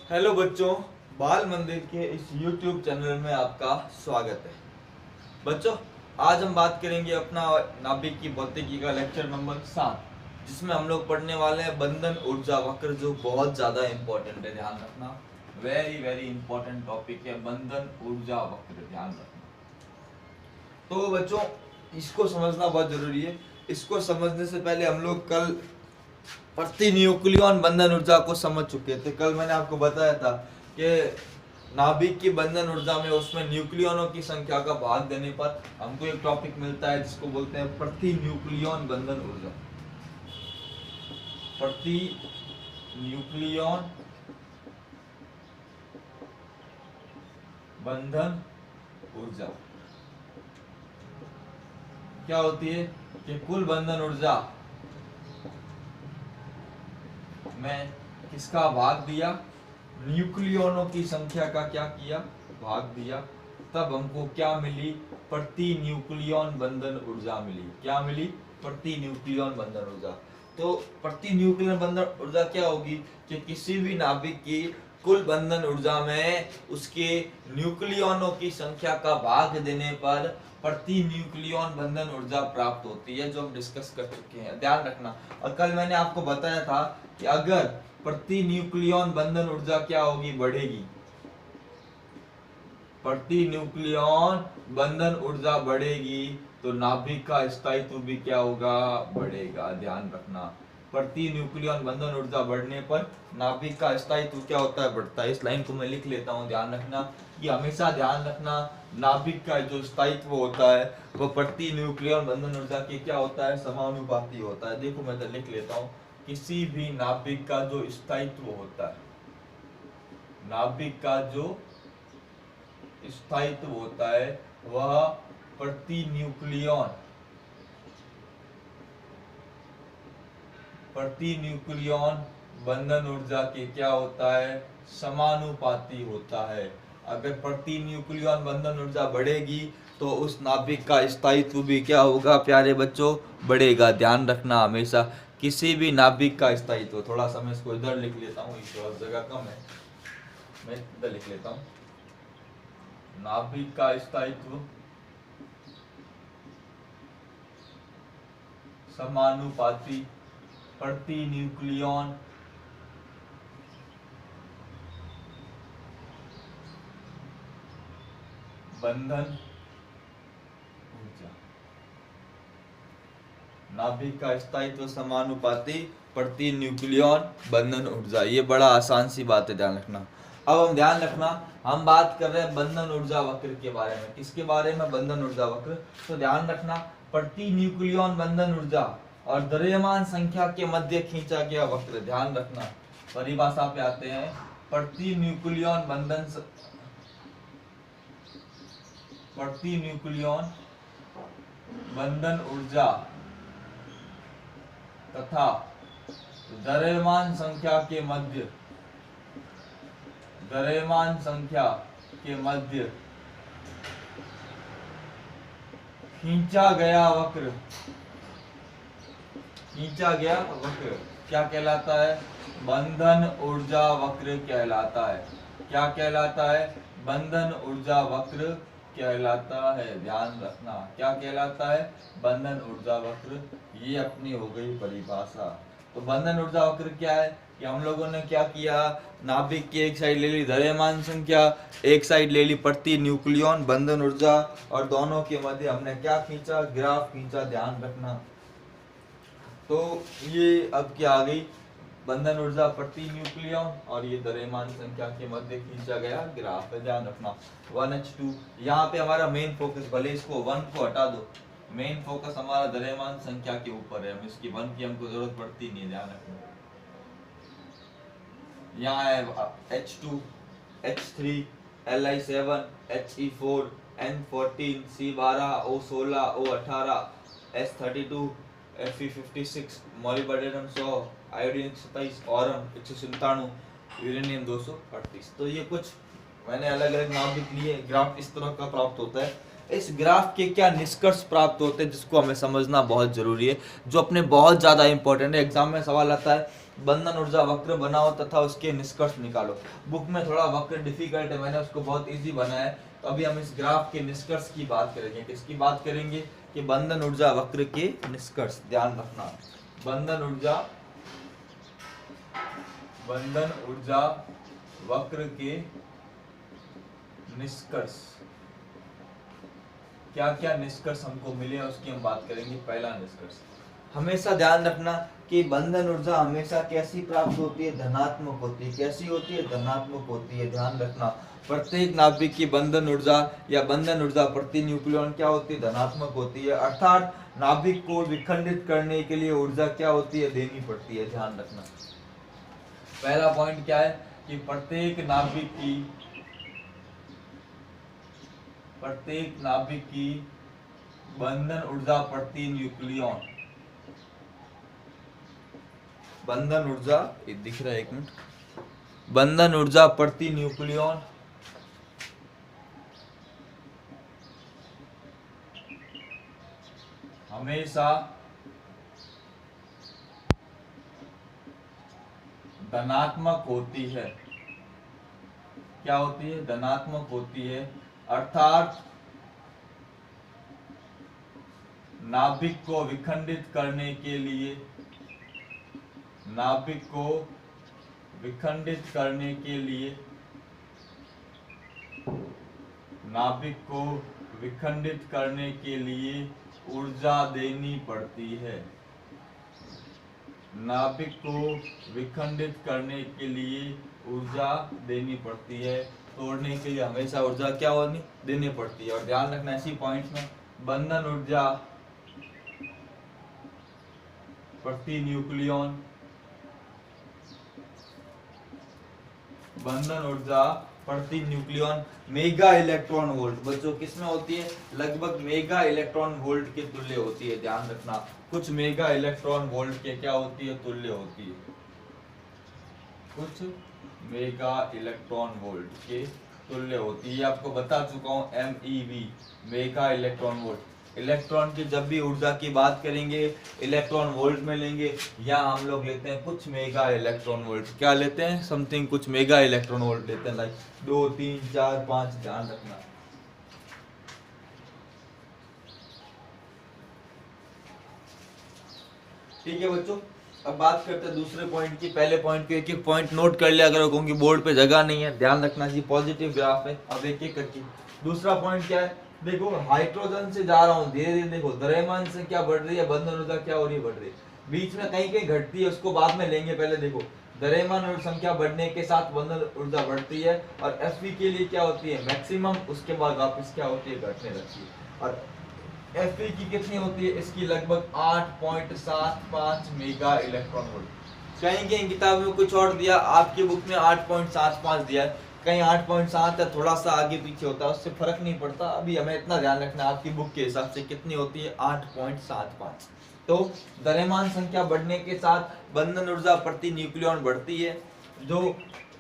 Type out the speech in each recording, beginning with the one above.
Hello बच्चों, बाल मंदिर के इस YouTube चैनल में आपका स्वागत है। बच्चों, आज हम बात करेंगे अपना नाभिक की भौतिकी का लेक्चर नंबर 7, जिसमें हम लोग पढ़ने वाले हैं बंधन ऊर्जा वक्र, जो बहुत ज़्यादा इम्पोर्टेंट है। ध्यान रखना, वेरी वेरी इंपॉर्टेंट टॉपिक है बंधन ऊर्जा वक्र, ध्यान रखना। तो बच्चों, इसको समझना बहुत जरूरी है। इसको समझने से पहले हम लोग कल प्रति न्यूक्लियन बंधन ऊर्जा को समझ चुके थे। कल मैंने आपको बताया था कि नाभिक की बंधन ऊर्जा में उसमें न्यूक्लियनों की संख्या का भाग देने पर हमको एक टॉपिक मिलता है जिसको बोलते हैं प्रति न्यूक्लियन बंधन ऊर्जा। प्रति न्यूक्लियन बंधन ऊर्जा क्या होती है कि कुल बंधन ऊर्जा में किसका भाग दिया, न्यूक्लियनों की संख्या का क्या किया, भाग दिया, तब हमको क्या मिली, प्रति न्यूक्लियन बंधन ऊर्जा मिली। क्या मिली? प्रति न्यूक्लियन बंधन ऊर्जा। तो प्रति न्यूक्लियन बंधन ऊर्जा क्या होगी कि किसी भी नाभिक की कुल बंधन ऊर्जा में उसके न्यूक्लियनों की संख्या का भाग देने पर प्रति न्यूक्लियन बंधन ऊर्जा प्राप्त होती है, जो हम डिस्कस कर चुके हैं। ध्यान रखना। और कल मैंने आपको बताया था कि अगर प्रति न्यूक्लियन बंधन ऊर्जा क्या होगी, बढ़ेगी। प्रति न्यूक्लियन बंधन ऊर्जा बढ़ेगी तो नाभिक का स्थायित्व भी क्या होगा, बढ़ेगा। ध्यान रखना, प्रति न्यूक्लियन बंधन ऊर्जा बढ़ने पर नाभिक का स्थायित्व क्या होता है, बढ़ता है। इस लाइन को मैं लिख लेता हूँ, ध्यान रखना। ये हमेशा ध्यान रखना, नाभिक का जो स्थायित्व होता है वो प्रति न्यूक्लियन बंधन ऊर्जा के क्या होता है, समानुपाती होता है। देखो मैं तो लिख लेता हूँ, किसी भी नाभिक का जो स्थायित्व होता है, नाभिक का जो स्थायित्व होता है वह प्रति न्यूक्लियन बंधन ऊर्जा के क्या होता है, समानुपाती होता है। अगर प्रति न्यूक्लियन बंधन ऊर्जा बढ़ेगी तो उस नाभिक का स्थायित्व भी क्या होगा प्यारे बच्चों, बढ़ेगा। ध्यान रखना, हमेशा किसी भी नाभिक का स्थायित्व, थोड़ा सा मैं इसको इधर लिख लेता हूँ, इस जगह कम है, मैं इधर लिख लेता हूँ। नाभिक का स्थायित्व समानुपाती प्रति न्यूक्लियन बंधन ऊर्जा। नाभिक का स्थायित्व समानुपाती प्रति न्यूक्लियन बंधन ऊर्जा। ये बड़ा आसान सी बात है, ध्यान रखना। अब हम ध्यान रखना, हम बात कर रहे हैं बंधन ऊर्जा वक्र के बारे में। किसके बारे में? बंधन ऊर्जा वक्र। तो ध्यान रखना, प्रति न्यूक्लियन बंधन ऊर्जा और द्रव्यमान संख्या के मध्य खींचा गया वक्र। ध्यान रखना, परिभाषा पे आते हैं। प्रति न्यूक्लियन बंधन ऊर्जा तथा द्रव्यमान संख्या के मध्य खींचा गया वक्र क्या कहलाता है? बंधन ऊर्जा वक्र कहलाता है। क्या कहलाता है? बंधन ऊर्जा वक्र कहलाता है। ध्यान रखना, क्या कहलाता है? बंधन ऊर्जा वक्र। ये अपनी हो गई परिभाषा। तो बंधन ऊर्जा वक्र क्या है कि हम लोगों ने क्या किया, नाभिक की एक साइड ले ली द्रव्यमान संख्या, एक साइड ले ली प्रति न्यूक्लियन बंधन ऊर्जा, और दोनों के मध्य हमने क्या खींचा, ग्राफ खींचा। ध्यान रखना। तो ये अब क्या आ गई, बंधन ऊर्जा प्रति न्यूक्लियन और ये द्रव्यमान संख्या के मध्य खींचा गया ग्राफ है। ध्यान रखना, 1H2 यहाँ पे हमारा मेन फोकस, भले इसको 1 को हटा दो, मेन फोकस हमारा द्रव्यमान संख्या के ऊपर है। हम इसकी 1 की हमको जरूरत पड़ती नहीं है। ध्यान रखना, यहाँ है H2, H3, Li7, He4, N14, C12, O16, O18, S32, Fe56, molybdenum 100, iodine 27, Aurum 197, uranium 238। तो ये कुछ मैंने अलग अलग नाभिक लिए। ग्राफ इस तरह का प्राप्त होता है। इस ग्राफ के क्या निष्कर्ष प्राप्त होते हैं जिसको हमें समझना बहुत जरूरी है, जो अपने बहुत ज्यादा इंपॉर्टेंट है। एग्जाम में सवाल आता है बंधन ऊर्जा वक्र बनाओ तथा उसके निष्कर्ष निकालो। बुक में थोड़ा वक्र डिफिकल्ट है, मैंने उसको बहुत इजी बनाया है। तो अभी हम इस ग्राफ के निष्कर्ष की बात करेंगे। किसकी बात करेंगे? कि बंधन ऊर्जा वक्र के निष्कर्ष। ध्यान रखना, बंधन ऊर्जा वक्र के निष्कर्ष, क्या क्या निष्कर्ष हमको मिले उसकी हम बात करेंगे। पहला निष्कर्ष, हमेशा ध्यान रखना कि बंधन ऊर्जा हमेशा कैसी प्राप्त होती है? धनात्मक होती है। कैसी होती है? धनात्मक होती है। ध्यान रखना, प्रत्येक नाभिक की बंधन ऊर्जा या बंधन ऊर्जा प्रति न्यूक्लियॉन क्या होती है? धनात्मक होती है। अर्थात नाभिक को विखंडित करने के लिए ऊर्जा क्या होती है? देनी पड़ती है। ध्यान रखना, पहला पॉइंट क्या है कि प्रत्येक नाभिक की बंधन ऊर्जा प्रति न्यूक्लियॉन, बंधन ऊर्जा दिख रहा है, एक मिनट, बंधन ऊर्जा प्रति न्यूक्लियॉन हमेशा धनात्मक होती है। क्या होती है? धनात्मक होती है। अर्थात नाभिक को विखंडित करने के लिए, नाभिक को विखंडित करने के लिए, नाभिक को विखंडित करने के लिए ऊर्जा देनी पड़ती है। नाभिक को विखंडित करने के लिए ऊर्जा देनी पड़ती है। तोड़ने के लिए हमेशा ऊर्जा क्या होनी? देनी पड़ती है। और ध्यान रखना इसी पॉइंट में, बंधन ऊर्जा प्रति न्यूक्लियॉन, बंधन ऊर्जा प्रति न्यूक्लियॉन मेगा इलेक्ट्रॉन वोल्ट, बच्चों किसमें होती है? लगभग मेगा इलेक्ट्रॉन वोल्ट के तुल्य होती है। ध्यान रखना, कुछ मेगा इलेक्ट्रॉन वोल्ट के क्या होती है? तुल्य होती है। कुछ मेगा इलेक्ट्रॉन वोल्ट के तुल्य होती है। आपको बता चुका हूं, MeV, mega electron volt. Electron की जब भी ऊर्जा की बात करेंगे इलेक्ट्रॉन वोल्ट में लेंगे, या हम लोग लेते हैं कुछ मेगा इलेक्ट्रॉन वोल्ट। क्या लेते हैं? समथिंग कुछ मेगा इलेक्ट्रॉन वोल्ट लेते हैं, लाइक 2, 3, 4, 5। ध्यान रखना, ठीक है बच्चों। अब बात करते हैं दूसरे पॉइंट की। पहले पॉइंट को एक एक पॉइंट नोट कर लिया करो, क्योंकि बोर्ड पे जगह नहीं है। ध्यान रखना जी, पॉजिटिव ग्राफ है। अब एक एक करके दूसरा पॉइंट क्या है? देखो, हाइड्रोजन से जा रहा हूँ धीरे धीरे। देखो, द्रव्यमान संख्या बढ़ रही है, बंधन ऊर्जा क्या हो रही है? बढ़ रही है। बीच में कहीं कहीं घटती है, उसको बाद में लेंगे। पहले देखो, द्रव्यमान संख्या बढ़ने के साथ बंधन ऊर्जा बढ़ती है, और Fv के लिए क्या होती है? मैक्सिमम। उसके बाद वापस क्या होती है? घटने लगती है। और Fe की कितनी होती है? इसकी लगभग 8.75 मेगा इलेक्ट्रॉन वोल्ट। कहीं कहीं किताब में कुछ और दिया, आपकी बुक में 8.75 दिया है, कहीं 8.7 है, थोड़ा सा आगे पीछे होता है, उससे फर्क नहीं पड़ता। अभी हमें इतना ध्यान रखना है, आपकी बुक के हिसाब से कितनी होती है? 8.75। तो द्रव्यमान संख्या बढ़ने के साथ बंधन ऊर्जा प्रति न्यूक्लियॉन बढ़ती है, जो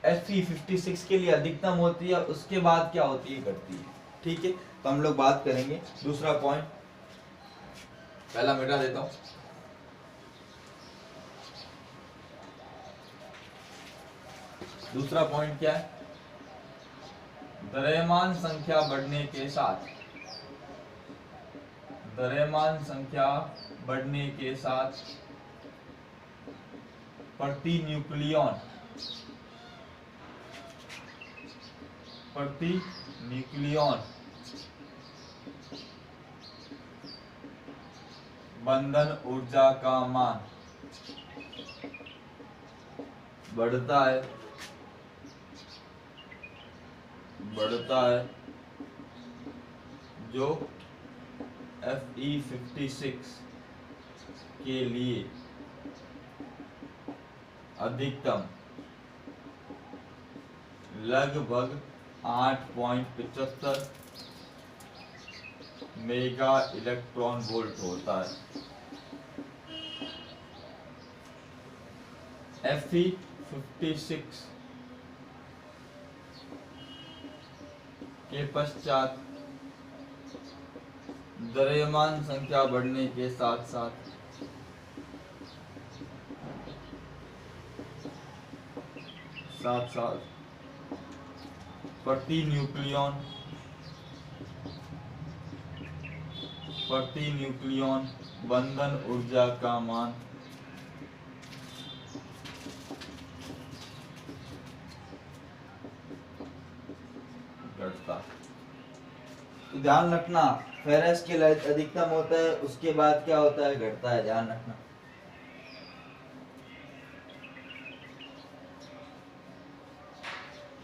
Fe56 के लिए अधिकतम होती है। उसके बाद क्या होती है? घटती है। ठीक है, तो हम लोग बात करेंगे दूसरा पॉइंट। पहला मिटा देता हूं। दूसरा पॉइंट क्या है? द्रव्यमान संख्या बढ़ने के साथ, द्रव्यमान संख्या बढ़ने के साथ प्रति न्यूक्लियॉन बंधन ऊर्जा का मान बढ़ता है, जो Fe56 के लिए अधिकतम लगभग 8.75 मेगा इलेक्ट्रॉन वोल्ट होता है। Fe56 के पश्चात द्रव्यमान संख्या बढ़ने के साथ साथ साथ साथ प्रति न्यूक्लियन बंधन ऊर्जा का मान घटता। तो ध्यान रखना, फेरस के अधिकतम होता है, उसके बाद क्या होता है, घटता है, ध्यान रखना।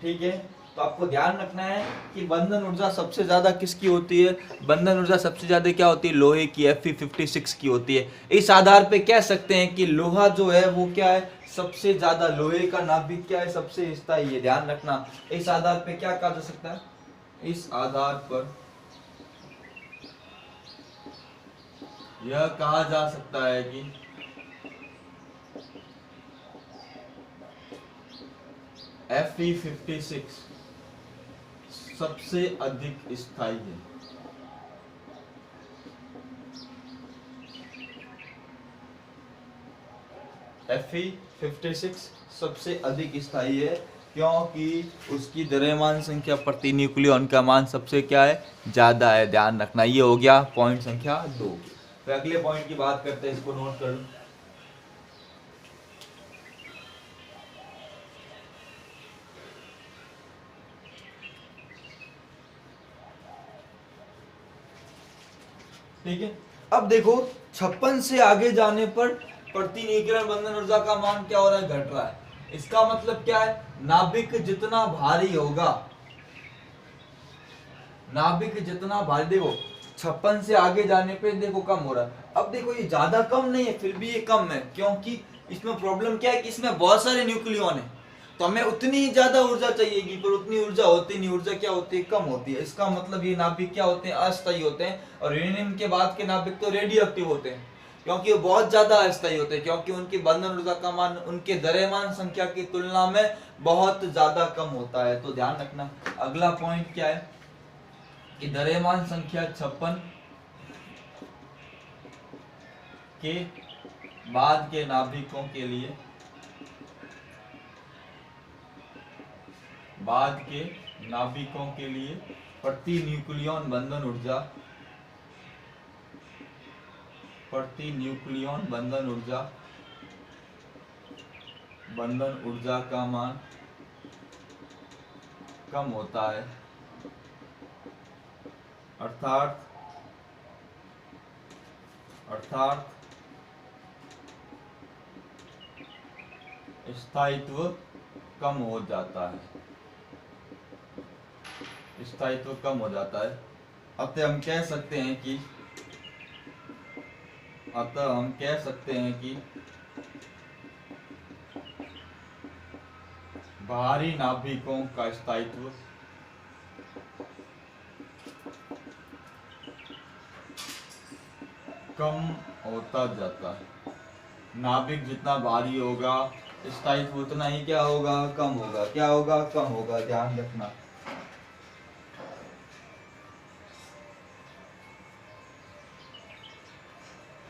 ठीक है, तो आपको ध्यान रखना है कि बंधन ऊर्जा सबसे ज्यादा किसकी होती है, बंधन ऊर्जा सबसे ज्यादा क्या होती है, लोहे की Fe56 की होती है। इस आधार पे कह सकते हैं कि लोहा जो है वो क्या है, सबसे ज्यादा, लोहे का नाभिक क्या है, सबसे स्थायी है, ध्यान रखना। इस आधार पे क्या कहा जा सकता है, इस आधार पर यह कहा जा सकता है कि Fe56 सबसे अधिक स्थायी है। Fe56 सबसे अधिक स्थायी है क्योंकि उसकी द्रव्यमान संख्या प्रति न्यूक्लियन का मान सबसे क्या है, ज्यादा है, ध्यान रखना। ये हो गया पॉइंट संख्या 2। तो अगले पॉइंट की बात करते हैं, इसको नोट कर लो। ठीक है, अब देखो 56 से आगे जाने पर प्रति न्यूक्लियन बंधन ऊर्जा का मान क्या हो रहा है, घट रहा है। इसका मतलब क्या है, नाभिक जितना भारी होगा, नाभिक जितना भारी, देखो 56 से आगे जाने पे देखो कम हो रहा है। अब देखो ये ज्यादा कम नहीं है, फिर भी ये कम है, क्योंकि इसमें प्रॉब्लम क्या है कि इसमें बहुत सारे न्यूक्लियन है, तो हमें उतनी ही ज्यादा ऊर्जा चाहिएगी, पर उतनी ऊर्जा होती नहीं, ऊर्जा क्या होती है, कम होती है। इसका मतलब ये नाभिक क्या होते हैं, अस्थायी होते हैं। और यूरेनियम के बाद के नाभिक तो रेडियो एक्टिव होते हैं, क्योंकि वो बहुत ज्यादा अस्थायी होते हैं, क्योंकि उनकी बंधन ऊर्जा का मान उनके द्रव्यमान संख्या की तुलना में बहुत ज्यादा कम होता है। तो ध्यान रखना, अगला पॉइंट क्या है कि द्रव्यमान संख्या 56 के बाद के नाभिकों के लिए, बाद के नाभिकों के लिए प्रति न्यूक्लियन बंधन ऊर्जा, प्रति न्यूक्लियन बंधन ऊर्जा का मान कम होता है। अर्थात स्थायित्व कम हो जाता है, स्थायित्व कम हो जाता है। अतः हम कह सकते हैं कि भारी नाभिकों का स्थायित्व कम होता जाता है। नाभिक जितना भारी होगा, स्थायित्व उतना ही क्या होगा, कम होगा। क्या होगा, कम होगा, ध्यान रखना।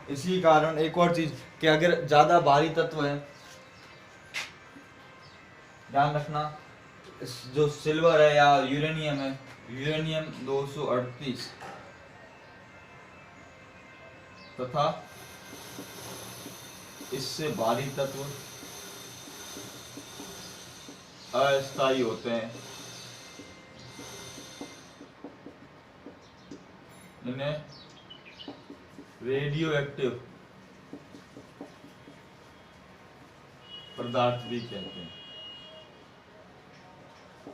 इसी कारण एक और चीज कि अगर ज्यादा भारी तत्व है, ध्यान रखना, जो सिल्वर है या यूरेनियम है, यूरेनियम 238 तथा इससे भारी तत्व अस्थायी होते हैं, इन्हें रेडियो एक्टिव पदार्थ भी कहते हैं।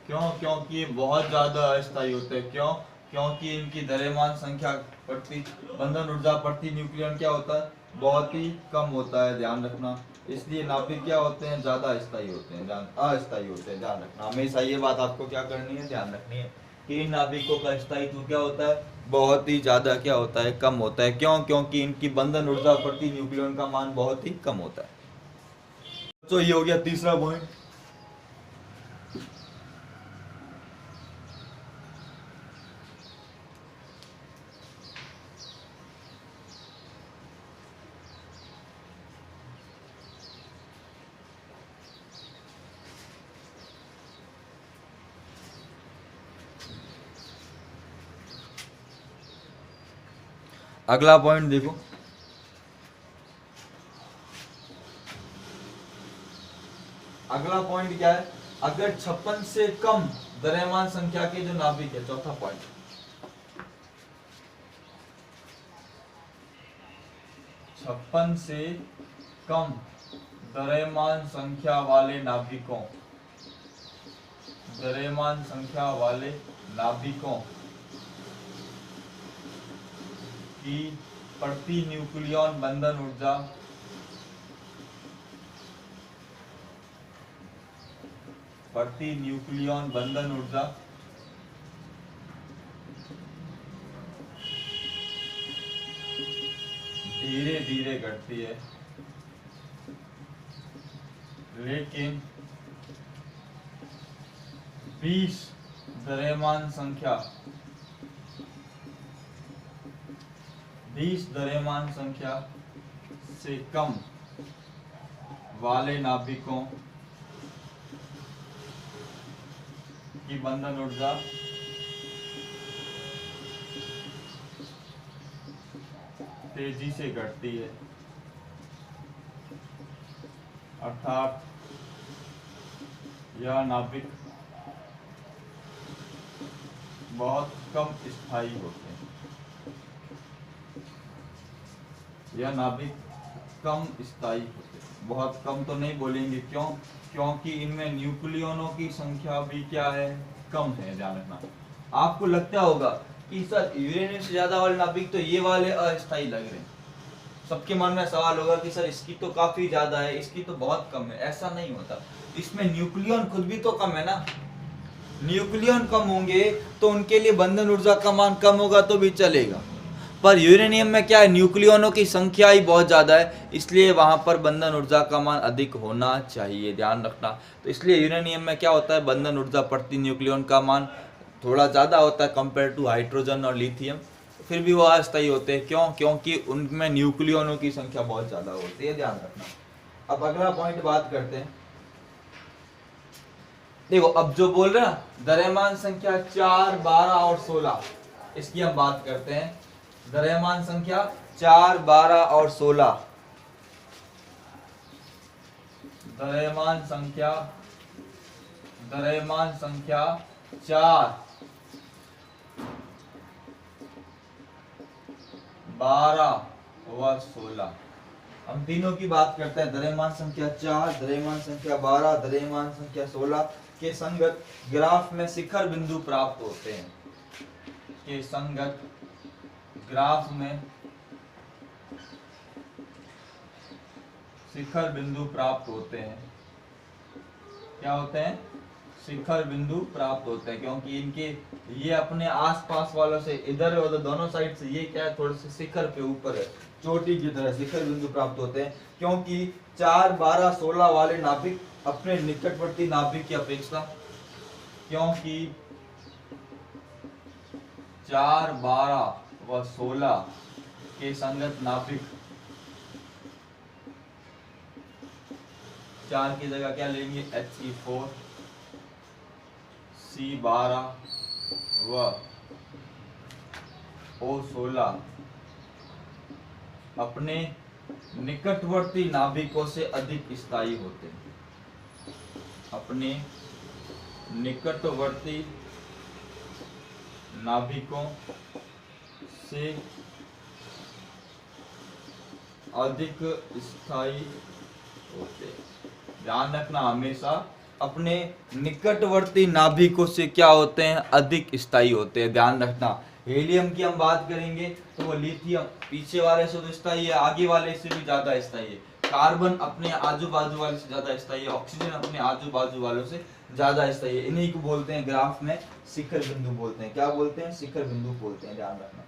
क्यों, क्योंकि ये बहुत ज्यादा अस्थायी होते हैं। क्यों, क्योंकि इनकी द्रव्यमान संख्या प्रति बंधन ऊर्जा प्रति न्यूक्लियन क्या होता है, बहुत ही कम होता है, ध्यान रखना। इसलिए नाभिक क्या होते हैं, ज्यादा अस्थायी होते हैं, अस्थायी होते हैं, ध्यान रखना। हमेशा ये बात आपको क्या करनी है, ध्यान रखनी है कि इन नाभिकों का स्थायित्व क्या होता है, बहुत ही ज्यादा क्या होता है, कम होता है। क्यों, क्योंकि इनकी बंधन ऊर्जा प्रति न्यूक्लियन का मान बहुत ही कम होता है। तो ये हो गया तीसरा पॉइंट। अगला पॉइंट देखो, अगला पॉइंट क्या है, अगर 56 से कम द्रव्यमान संख्या के जो नाभिक है, चौथा पॉइंट, 56 से कम द्रव्यमान संख्या वाले नाभिकों, द्रव्यमान संख्या वाले नाभिकों की प्रति न्यूक्लियन बंधन ऊर्जा धीरे धीरे घटती है, लेकिन 20 द्रव्यमान संख्या से कम वाले नाभिकों की बंधन ऊर्जा तेजी से घटती है, अर्थात यह नाभिक बहुत कम स्थायी होते हैं, यह नाभिक कम स्थायी होते हैं। बहुत कम तो नहीं बोलेंगे, क्यों? क्योंकि इनमें न्यूक्लियनों की संख्या भी क्या है, कम है। ध्यान रखना। आपको लगता होगा कि सर यूरेनियम से ज्यादा वाले नाभिक तो ये वाले अस्थायी लग रहे हैं, सबके मन में सवाल होगा कि सर इसकी तो काफी ज्यादा है, इसकी तो बहुत कम है। ऐसा नहीं होता, इसमें न्यूक्लियन खुद भी तो कम है ना। न्यूक्लियन कम होंगे तो उनके लिए बंधन ऊर्जा का मान कम होगा तो भी चलेगा, पर यूरेनियम में क्या है, न्यूक्लियनों की संख्या ही बहुत ज्यादा है, इसलिए वहां पर बंधन ऊर्जा का मान अधिक होना चाहिए। ध्यान रखना। तो इसलिए यूरेनियम में क्या होता है, बंधन ऊर्जा प्रति न्यूक्लियन का मान थोड़ा ज्यादा होता है कंपेयर टू हाइड्रोजन और लिथियम। फिर भी वो अस्थायी होते हैं, क्यों? क्योंकि उनमें न्यूक्लियनों की संख्या बहुत ज्यादा होती है। ध्यान रखना। अब अगला पॉइंट बात करते हैं। देखो, अब जो बोल रहे हैं द्रव्यमान संख्या 4, 12 और 16, इसकी हम बात करते हैं। द्रव्यमान संख्या 4, 12 और 16, द्रव्यमान संख्या 4, 12 व 16, हम तीनों की बात करते हैं। द्रव्यमान संख्या 4, द्रव्यमान संख्या 12, द्रव्यमान संख्या 16 के संगत ग्राफ में शिखर बिंदु प्राप्त होते हैं, के संगत ग्राफ में शिखर बिंदु प्राप्त होते हैं। क्या होते हैं? शिखर बिंदु प्राप्त होते हैं, क्योंकि इनके ये अपने आसपास वालों से इधर उधर दोनों साइड से ये क्या है, थोड़े से शिखर पे ऊपर है, चोटी की तरह शिखर बिंदु प्राप्त होते हैं। क्योंकि 4, 12, 16 वाले नाभिक अपने निकटवर्ती नाभिक की अपेक्षा, क्योंकि 4, 12 व 16 के संगत नाभिक, 4 की जगह क्या लेंगे, He4, C12 व O16 अपने निकटवर्ती नाभिकों से अधिक स्थायी होते हैं, अपने निकटवर्ती नाभिकों से अधिक स्थायी होते हैं। ध्यान रखना, हमेशा अपने निकटवर्ती नाभिकों से क्या होते हैं, अधिक स्थायी होते हैं। ध्यान रखना। हीलियम की हम बात करेंगे तो वो लिथियम पीछे वाले से तो स्थायी है, आगे वाले से भी ज्यादा स्थायी है। कार्बन अपने आजू बाजू वाले से ज्यादा स्थायी है, ऑक्सीजन अपने आजू बाजू वालों से ज्यादा स्थायी है। इन्हीं को बोलते हैं ग्राफ में शिखर बिंदु बोलते हैं। क्या बोलते हैं? शिखर बिंदु बोलते हैं। ध्यान रखना।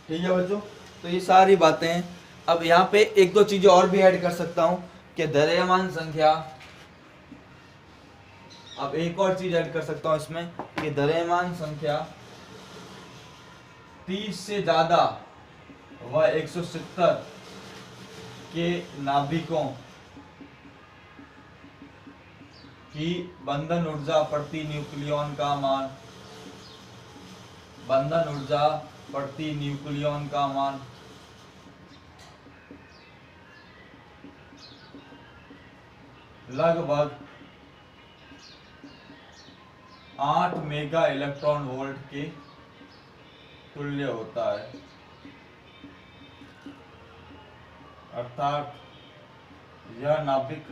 ठीक है बच्चों, तो ये सारी बातें हैं। अब यहाँ पे एक दो चीजें और भी ऐड कर सकता हूं कि द्रव्यमान संख्या अब एक और चीज ऐड कर सकता हूं इसमें कि द्रव्यमान संख्या 30 से ज्यादा व 170 के नाभिकों की बंधन ऊर्जा प्रति न्यूक्लियन का मान, बंधन ऊर्जा प्रति न्यूक्लियन का मान लगभग 8 मेगा इलेक्ट्रॉन वोल्ट के तुल्य होता है। अर्थात यह नाभिक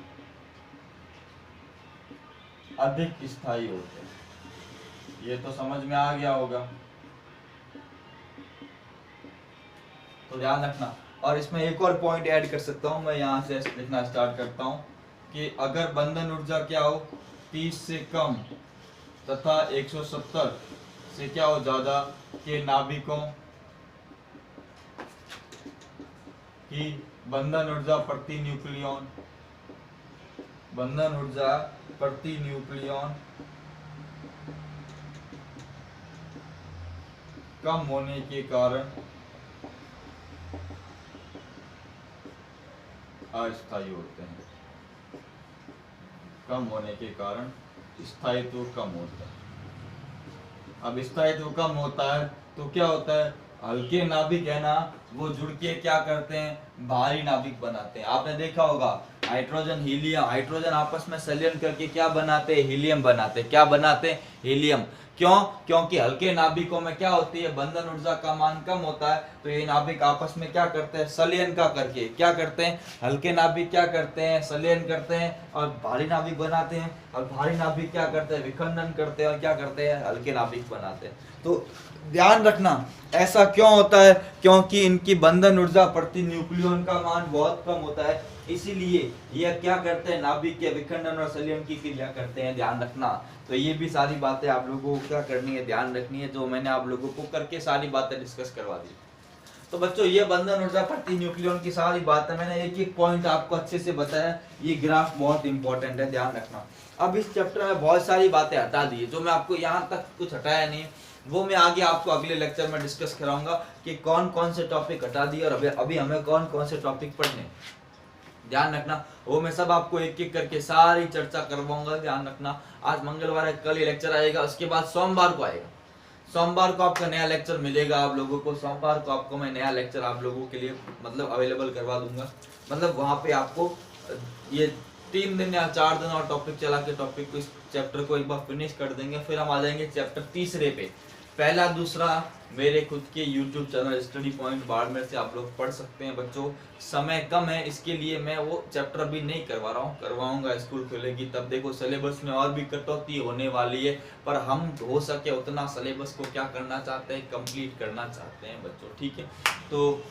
अधिक स्थायी होते हैं। ये तो समझ में आ गया होगा, तो ध्यान रखना। और इसमें एक और पॉइंट ऐड कर सकता हूं, मैं यहां से लिखना स्टार्ट करता हूं कि अगर बंधन ऊर्जा क्या हो 30 से कम तथा 170 से क्या हो ज्यादा के नाभिकों की बंधन ऊर्जा प्रति न्यूक्लियन, बंधन ऊर्जा प्रति न्यूक्लियन कम होने के कारण अस्थायी होते हैं। कम होने के कारण स्थायित्व कम होता है। अब स्थायित्व कम होता है तो क्या होता है, हल्के नाभिक है ना वो जुड़ के क्या करते हैं, भारी नाभिक बनाते हैं। आपने देखा होगा हाइड्रोजन हीलियम, हाइड्रोजन आपस में संलयन करके क्या बनाते हैं, हीलियम बनाते हैं। क्या बनाते हैं, हीलियम। क्यों, क्योंकि हल्के नाभिकों में क्या होती है, बंधन ऊर्जा का मान कम होता है, तो ये नाभिक आपस में क्या करते हैं, संलयन का करके क्या करते हैं, हल्के नाभिक क्या करते हैं, संलयन करते हैं और भारी नाभिक बनाते हैं। और भारी नाभिक क्या करते हैं, विखंडन करते हैं और क्या करते हैं, हल्के नाभिक बनाते हैं। तो ध्यान रखना ऐसा क्यों होता है, क्योंकि इनकी बंधन ऊर्जा प्रति न्यूक्लियन का मान बहुत कम होता है, इसीलिए यह क्या करते हैं, नाभिक के विखंडन और संलयन की क्रिया करते हैं। ध्यान रखना। तो ये भी सारी बातें आप लोगों को क्या करनी है, ध्यान रखनी है, जो मैंने आप लोगों को करके सारी बातें डिस्कस करवा दी। तो बच्चों ये बंधन ऊर्जा प्रति न्यूक्लियन की सारी बातें मैंने एक एक पॉइंट आपको अच्छे से बताया। ये ग्राफ बहुत इंपॉर्टेंट है, ध्यान रखना। अब इस चैप्टर में बहुत सारी बातें हटा दी, जो मैं आपको यहाँ तक कुछ हटाया नहीं, वो मैं आगे आपको अगले लेक्चर में डिस्कस कराऊंगा कि कौन कौन से टॉपिक हटा दिए और अभी हमें कौन कौन से टॉपिक पढ़ने। ध्यान रखना, वो मैं सब आपको एक एक करके सारी चर्चा करवाऊंगा। ध्यान रखना, आज मंगलवार है, कल ये लेक्चर आएगा, उसके बाद सोमवार को आएगा। सोमवार को आपका नया लेक्चर मिलेगा आप लोगों को। सोमवार को आपको मैं नया लेक्चर आप लोगों के लिए मतलब अवेलेबल करवा दूंगा। मतलब वहाँ पे आपको ये 3 दिन या 4 दिन और टॉपिक चला के टॉपिक को, इस चैप्टर को एक बार फिनिश कर देंगे। फिर हम आ जाएंगे चैप्टर तीसरे पे। पहला दूसरा मेरे खुद के YouTube channel study point Barmer से आप लोग पढ़ सकते हैं। बच्चों समय कम है, इसके लिए मैं वो चैप्टर भी नहीं करवा रहा हूँ, करवाऊंगा स्कूल खुलेगी तब। देखो सिलेबस में और भी कटौती होने वाली है, पर हम हो सके उतना सिलेबस को क्या करना चाहते हैं, कंप्लीट करना चाहते हैं बच्चों, ठीक है। तो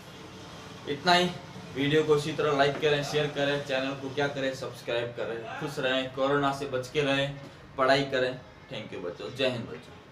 इतना ही। वीडियो को इसी तरह लाइक करें, शेयर करें, चैनल को क्या करें, सब्सक्राइब करें। खुश रहें, कोरोना से बच के रहें, पढ़ाई करें। थैंक यू बच्चों, जय हिंद बच्चों।